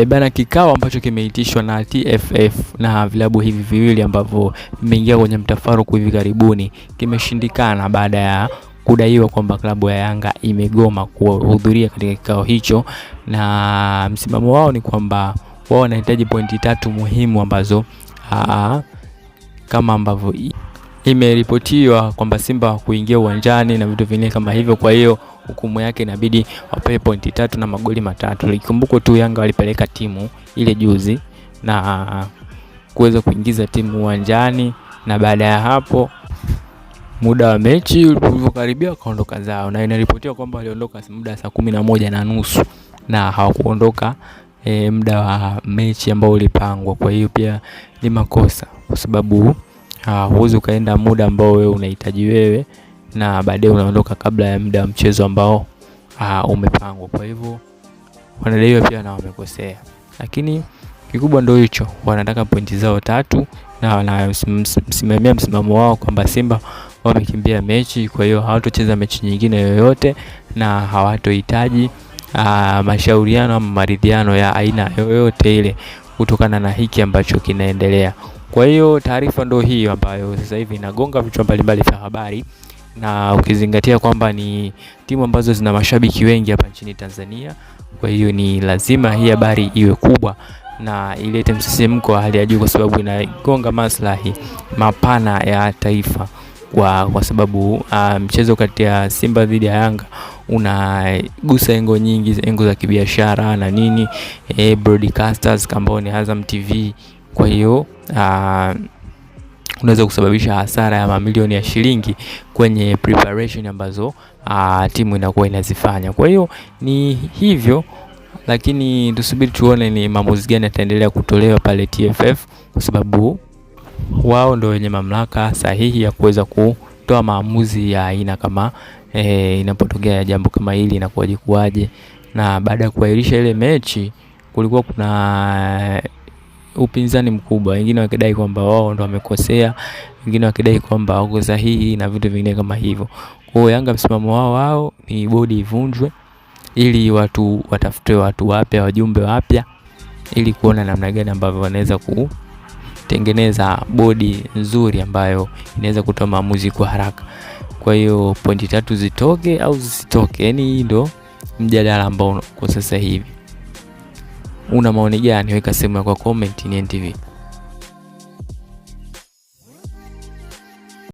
Bana, kikao ambacho kimeitishwa na TFF na vilabu hivi viwili ambavyo vimeingia kwenye mtafaruku hivi karibuni kimeshindikana baada ya kudaiwa kwamba klabu ya Yanga imegoma kuhudhuria katika kikao hicho, na msimamo wao ni kwamba wao wanahitaji pointi 3 muhimu ambazo kama ambavyo imeripotiwa kwamba Simba kuingia uwanjani na vitu vingine kama hivyo. Kwa hiyo hukumu yake inabidi wapewe pointi 3 na magoli 3. Likumbuko tu Yanga walipeleka timu ile juzi na kuweza kuingiza timu uwanjani, na baada ya hapo muda wa mechi ulipokaribia kaondoka zao, na inaripotiwa kwamba waliondoka muda saa 11:30 na hawakuondoka muda wa mechi ambao ulipangwa. Kwa hiyo pia ni makosa, kwa sababu huwezi ukaenda muda ambao wewe unahitaji wewe na baadaye unaondoka kabla ya muda wa mchezo ambao umepangwa. Kwa hivyo wanadaiwa pia na wamekosea, lakini kikubwa ndio hicho, wanataka pointi zao 3 na wanasimamia msimamo wao kwamba Simba wamekimbia mechi, kwa hiyo hawatocheza mechi nyingine yoyote na hawatohitaji mashauriano ama maridhiano ya aina yoyote ile kutokana na hiki ambacho kinaendelea. Kwa hiyo taarifa ndio hiyo ambayo sasa hivi inagonga vichwa mbalimbali vya habari, na ukizingatia kwamba ni timu ambazo zina mashabiki wengi hapa nchini Tanzania, kwa hiyo ni lazima hii habari iwe kubwa na ilete msisimko wa hali ya juu, kwa sababu inagonga maslahi mapana ya taifa, kwa sababu mchezo kati ya Simba dhidi ya Yanga unagusa engo nyingi, engo za kibiashara na nini, broadcasters ambao ni Azam TV. Kwa hiyo unaweza kusababisha hasara ya mamilioni ya shilingi kwenye preparation ambazo timu inakuwa inazifanya. Kwa hiyo ni hivyo, lakini tusubiri tuone ni maamuzi gani yataendelea kutolewa pale TFF, kwa sababu wao ndio wenye mamlaka sahihi ya kuweza kutoa maamuzi ya aina kama inapotokea jambo kama hili inakuwaje. Na baada ya kuahirisha ile mechi kulikuwa kuna upinzani mkubwa, wengine wakidai kwamba wao ndio wamekosea, wengine wakidai kwamba wako sahihi na vitu vingine kama hivyo. Kwa hiyo Yanga msimamo wao ni bodi ivunjwe, ili watu watafute watu wapya, wajumbe wapya, ili kuona namna gani ambavyo wanaweza kutengeneza bodi nzuri ambayo inaweza kutoa maamuzi kwa haraka. Kwa hiyo pointi 3 zitoke au zisitoke, yani ndio mjadala ambao kwa sasa hivi. Una maoni gani? Weka sehemu kwa comment. Ni NTV.